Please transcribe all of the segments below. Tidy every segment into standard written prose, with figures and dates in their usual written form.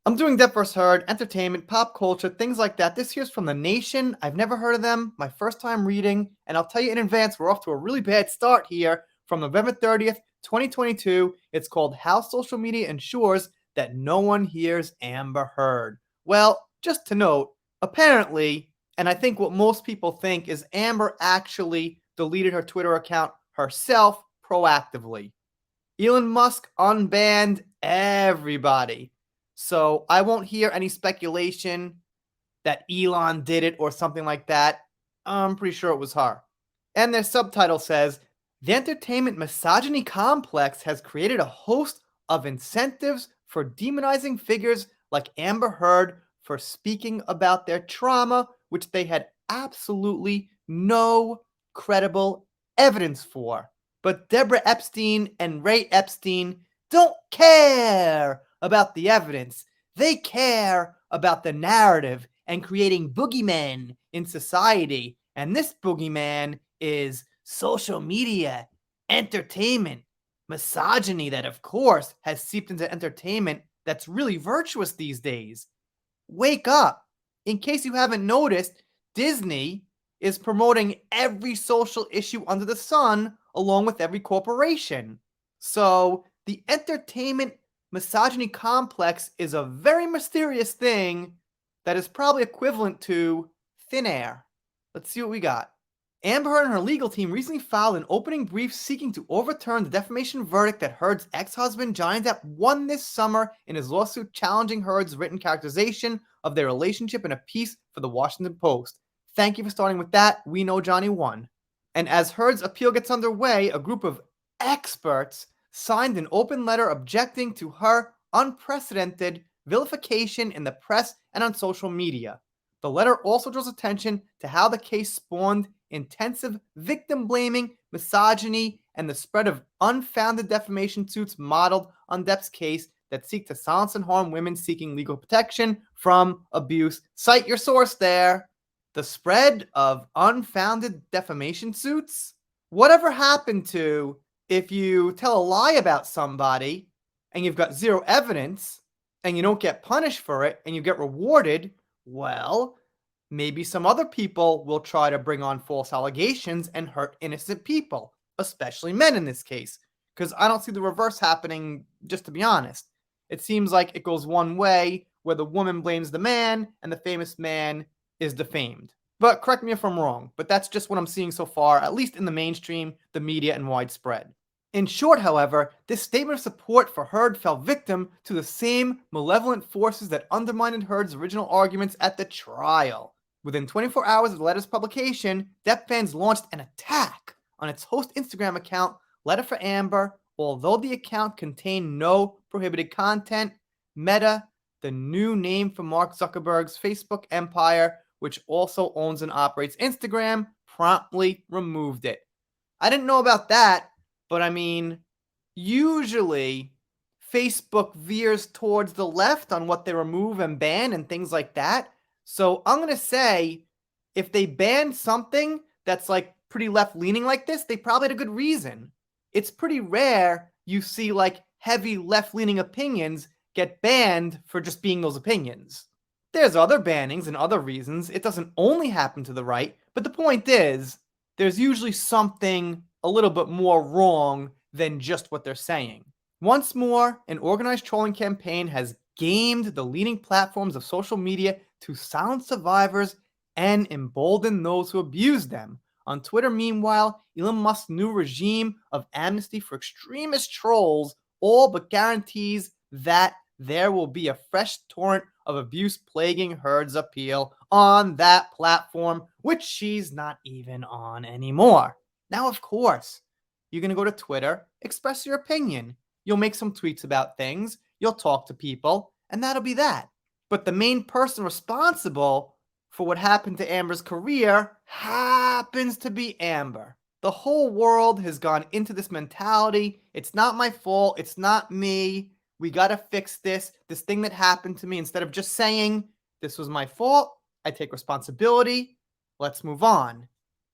I'm doing Death vs. Heard, entertainment, pop culture, things like that. This here's from The Nation. I've never heard of them. My first time reading. And I'll tell you in advance, we're off to a really bad start here. From November 30th, 2022. It's called How Social Media Ensures That No One Hears Amber Heard. Well, just to note, apparently, and I think what most people think is Amber actually deleted her Twitter account herself proactively. Elon Musk unbanned everybody. So I won't hear any speculation that Elon did it or something like that. I'm pretty sure it was her. And their subtitle says, the entertainment misogyny complex has created a host of incentives for demonizing figures like Amber Heard for speaking about their trauma, which they had absolutely no credible evidence for. But Deborah Epstein and Ray Epstein don't care about the evidence. They care about the narrative and creating boogeymen in society. And this boogeyman is social media, entertainment, misogyny that, of course, has seeped into entertainment that's really virtuous these days. Wake up. In case you haven't noticed, Disney is promoting every social issue under the sun along with every corporation. So the entertainment misogyny complex is a very mysterious thing that is probably equivalent to thin air. Let's see what we got. Amber Heard and her legal team recently filed an opening brief seeking to overturn the defamation verdict that Heard's ex-husband Johnny Depp won this summer in his lawsuit challenging Heard's written characterization of their relationship in a piece for the Washington Post. Thank you for starting with that. We know Johnny won. And as Heard's appeal gets underway, a group of experts signed an open letter objecting to her unprecedented vilification in the press and on social media. The letter also draws attention to how the case spawned intensive victim blaming, misogyny, and the spread of unfounded defamation suits modeled on Depp's case that seek to silence and harm women seeking legal protection from abuse. Cite your source there. The spread of unfounded defamation suits? Whatever happened to if you tell a lie about somebody and you've got zero evidence and you don't get punished for it and you get rewarded? Well, maybe some other people will try to bring on false allegations and hurt innocent people, especially men in this case, because I don't see the reverse happening, just to be honest. It seems like it goes one way, where the woman blames the man and the famous man is defamed. But correct me if I'm wrong, but that's just what I'm seeing so far, at least in the mainstream, the media, and widespread. In short, however, this statement of support for Heard fell victim to the same malevolent forces that undermined Heard's original arguments at the trial. Within 24 hours of the letter's publication, Depp fans launched an attack on its host Instagram account, Letter for Amber. Although the account contained no prohibited content, Meta, the new name for Mark Zuckerberg's Facebook empire, which also owns and operates Instagram, promptly removed it. I didn't know about that, but I mean, usually Facebook veers towards the left on what they remove and ban and things like that. So I'm going to say if they ban something that's like pretty left leaning like this, they probably had a good reason. It's pretty rare you see like heavy left leaning opinions get banned for just being those opinions. There's other bannings and other reasons. It doesn't only happen to the right, but the point is, there's usually something a little bit more wrong than just what they're saying. Once more, an organized trolling campaign has gamed the leading platforms of social media to silence survivors and embolden those who abuse them. On Twitter, meanwhile, Elon Musk's new regime of amnesty for extremist trolls all but guarantees that there will be a fresh torrent of abuse plaguing Heard's appeal on that platform, which she's not even on anymore. Now, of course, you're going to go to Twitter, express your opinion. You'll make some tweets about things, you'll talk to people, and that'll be that. But the main person responsible for what happened to Amber's career happens to be Amber. The whole world has gone into this mentality. It's not my fault. It's not me. We got to fix this thing that happened to me. Instead of just saying, this was my fault, I take responsibility, let's move on.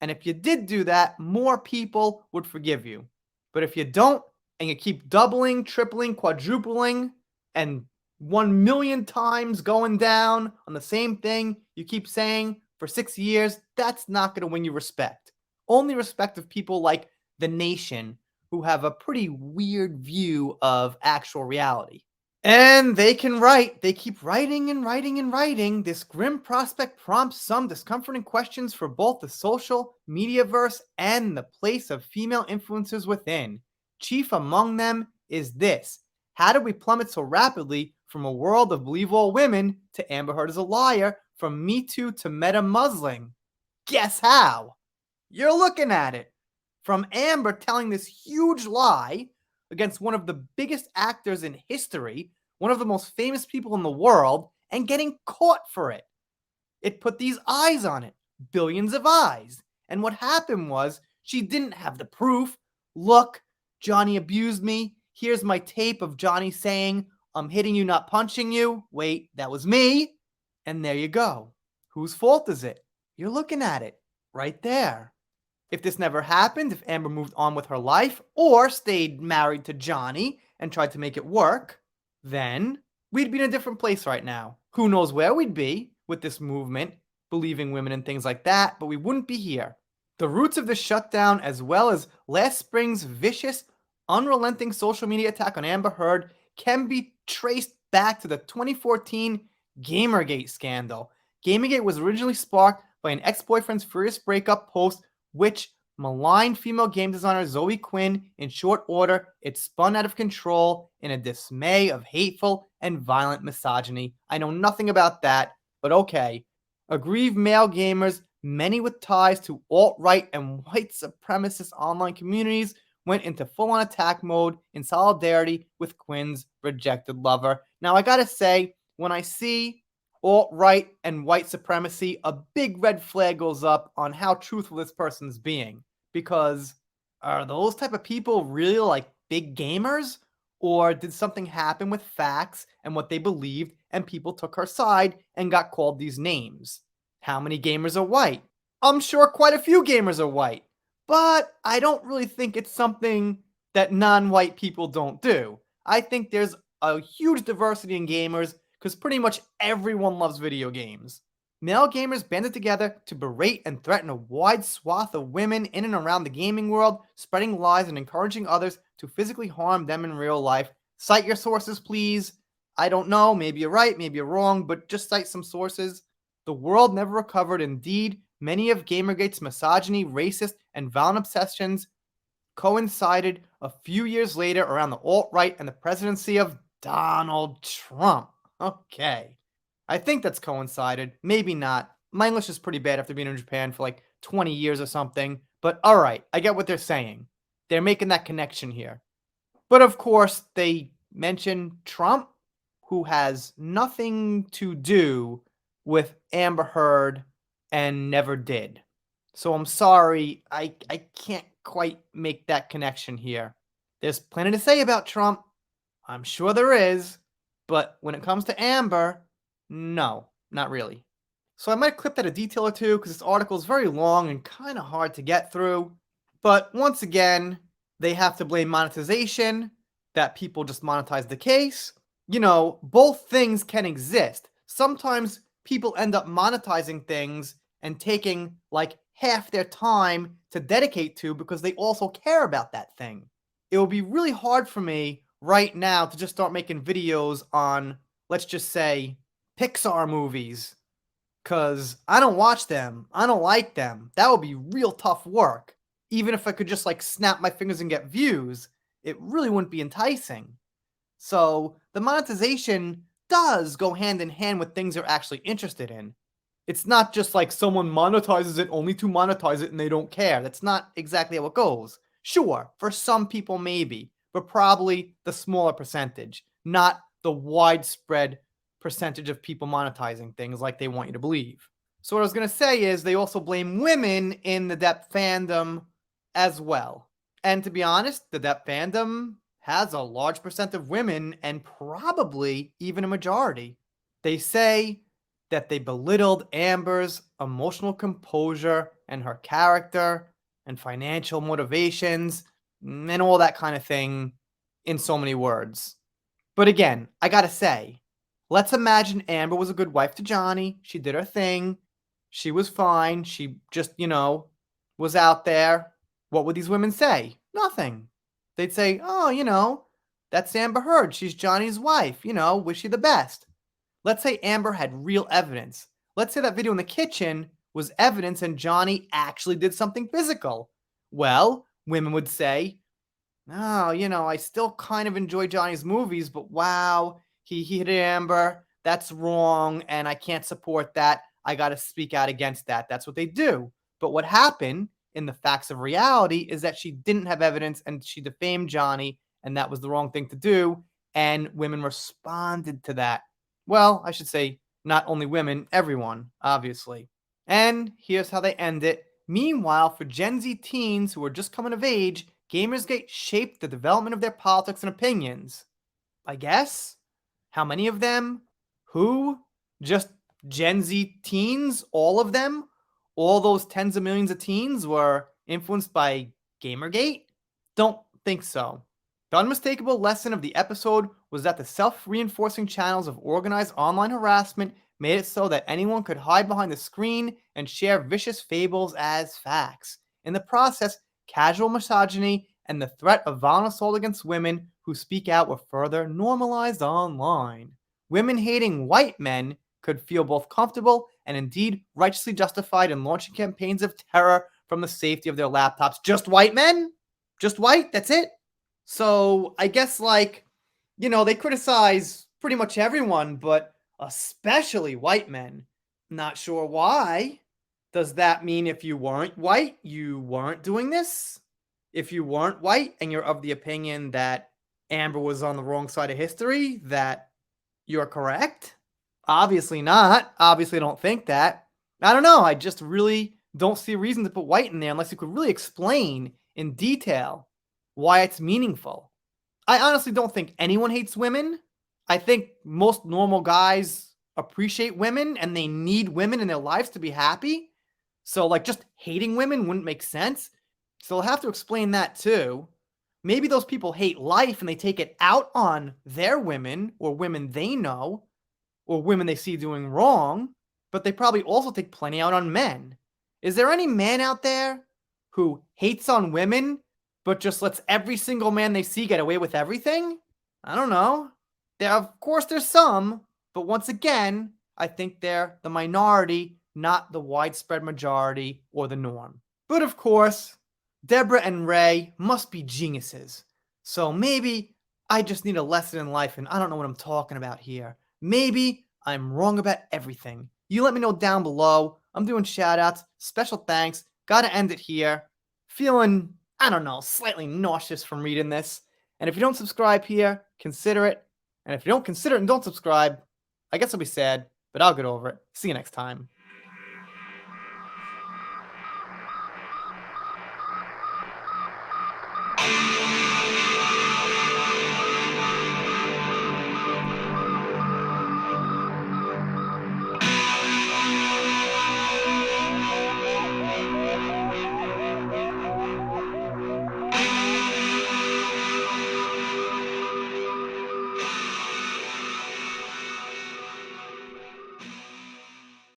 And if you did do that, more people would forgive you. But if you don't, and you keep doubling, tripling, quadrupling, and 1 million times going down on the same thing you keep saying for 6 years, that's not going to win you respect. Only respect of people like the nation who have a pretty weird view of actual reality. And they can write. They keep writing and writing and writing. This grim prospect prompts some discomforting questions for both the social media verse and the place of female influencers within. Chief among them is this: how did we plummet so rapidly from a world of believe all women to Amber Heard is a liar, from Me Too to meta muzzling? Guess how? You're looking at it. From Amber telling this huge lie against one of the biggest actors in history, one of the most famous people in the world, and getting caught for it. It put these eyes on it, billions of eyes. And what happened was she didn't have the proof. Look, Johnny abused me. Here's my tape of Johnny saying, I'm hitting you, not punching you. Wait, that was me. And there you go. Whose fault is it? You're looking at it right there. If this never happened, if Amber moved on with her life or stayed married to Johnny and tried to make it work, then we'd be in a different place right now. Who knows where we'd be with this movement, believing women and things like that, but we wouldn't be here. The roots of the shutdown, as well as last spring's vicious, unrelenting social media attack on Amber Heard, can be traced back to the 2014 Gamergate scandal. Gamergate was originally sparked by an ex-boyfriend's furious breakup post, which maligned female game designer Zoe Quinn. In short order, it spun out of control in a dismay of hateful and violent misogyny. I know nothing about that, but okay. Aggrieved male gamers, many with ties to alt-right and white supremacist online communities, went into full-on attack mode in solidarity with Quinn's rejected lover. Now, I gotta say, when I see alt-right and white supremacy, a big red flag goes up on how truthful this person's being. Because are those type of people really like big gamers? Or did something happen with facts and what they believed and people took her side and got called these names? How many gamers are white? I'm sure quite a few gamers are white. But I don't really think it's something that non-white people don't do. I think there's a huge diversity in gamers because pretty much everyone loves video games. Male gamers banded together to berate and threaten a wide swath of women in and around the gaming world, spreading lies and encouraging others to physically harm them in real life. Cite your sources, please. I don't know, maybe you're right, maybe you're wrong, but just cite some sources. The world never recovered. Indeed, many of Gamergate's misogyny, racist, and violent obsessions coincided a few years later around the alt-right and the presidency of Donald Trump. Okay. I think that's coincided. Maybe not. My English is pretty bad after being in Japan for like 20 years or something. But alright, I get what they're saying. They're making that connection here. But of course, they mention Trump, who has nothing to do with Amber Heard and never did. So I'm sorry, I can't quite make that connection here. There's plenty to say about Trump. I'm sure there is. But when it comes to Amber, no, not really. So I might clip that a detail or two because this article is very long and kind of hard to get through. But once again, they have to blame monetization, that people just monetize the case. You know, both things can exist. Sometimes people end up monetizing things and taking like half their time to dedicate to because they also care about that thing. It will be really hard for me right now to just start making videos on, let's just say, Pixar movies, because I don't watch them. I don't like them. That would be real tough work. Even if I could just like snap my fingers and get views, it really wouldn't be enticing. So the monetization does go hand in hand with things they're actually interested in. It's not just like someone monetizes it only to monetize it and they don't care. That's not exactly how it goes. Sure, for some people maybe, but probably the smaller percentage, not the widespread percentage of people monetizing things like they want you to believe. So what I was going to say is they also blame women in the Depp fandom as well. And to be honest, the Depp fandom has a large percent of women and probably even a majority. They say that they belittled Amber's emotional composure and her character and financial motivations and all that kind of thing in so many words. But again, I gotta say, Let's imagine Amber was a good wife to Johnny. She did her thing. She was fine. She just, was out there. What would these women say? Nothing. They'd say, oh, that's Amber Heard. She's Johnny's wife. Wish you the best. Let's say Amber had real evidence. Let's say that video in the kitchen was evidence and Johnny actually did something physical. Well, women would say, oh, I still kind of enjoy Johnny's movies, but wow, he hit Amber. That's wrong, and I can't support that. I got to speak out against that. That's what they do. But what happened in the facts of reality is that she didn't have evidence and she defamed Johnny, and that was the wrong thing to do. And women responded to that. Well, I should say, not only women, everyone, obviously. And here's how they end it. Meanwhile, for Gen Z teens who are just coming of age, Gamersgate shaped the development of their politics and opinions. I guess? How many of them? Who? Just Gen Z teens? All of them? All those tens of millions of teens were influenced by Gamergate? Don't think so. The unmistakable lesson of the episode was that the self-reinforcing channels of organized online harassment made it so that anyone could hide behind the screen and share vicious fables as facts. In the process, casual misogyny and the threat of violent assault against women who speak out were further normalized online. Women hating white men could feel both comfortable and indeed righteously justified in launching campaigns of terror from the safety of their laptops. Just white men? Just white? That's it? So I guess, they criticize pretty much everyone, but especially white men. Not sure why. Does that mean if you weren't white, you weren't doing this? If you weren't white and you're of the opinion that Amber was on the wrong side of history, that you're correct? Obviously not. Obviously, I don't think that. I don't know. I just really don't see a reason to put white in there unless you could really explain in detail why it's meaningful. I honestly don't think anyone hates women. I think most normal guys appreciate women and they need women in their lives to be happy. So, just hating women wouldn't make sense. So, they'll have to explain that too. Maybe those people hate life and they take it out on their women or women they know or women they see doing wrong, but they probably also take plenty out on men. Is there any man out there who hates on women but just lets every single man they see get away with everything? I don't know. Of course, there's some, but once again, I think they're the minority, not the widespread majority or the norm. But of course, Deborah and Ray must be geniuses. So maybe I just need a lesson in life and I don't know what I'm talking about here. Maybe I'm wrong about everything. You let me know down below. I'm doing shout outs, special thanks. Gotta end it here. Feeling, I don't know, slightly nauseous from reading this. And if you don't subscribe here, consider it. And if you don't consider it and don't subscribe, I guess I'll be sad, but I'll get over it. See you next time.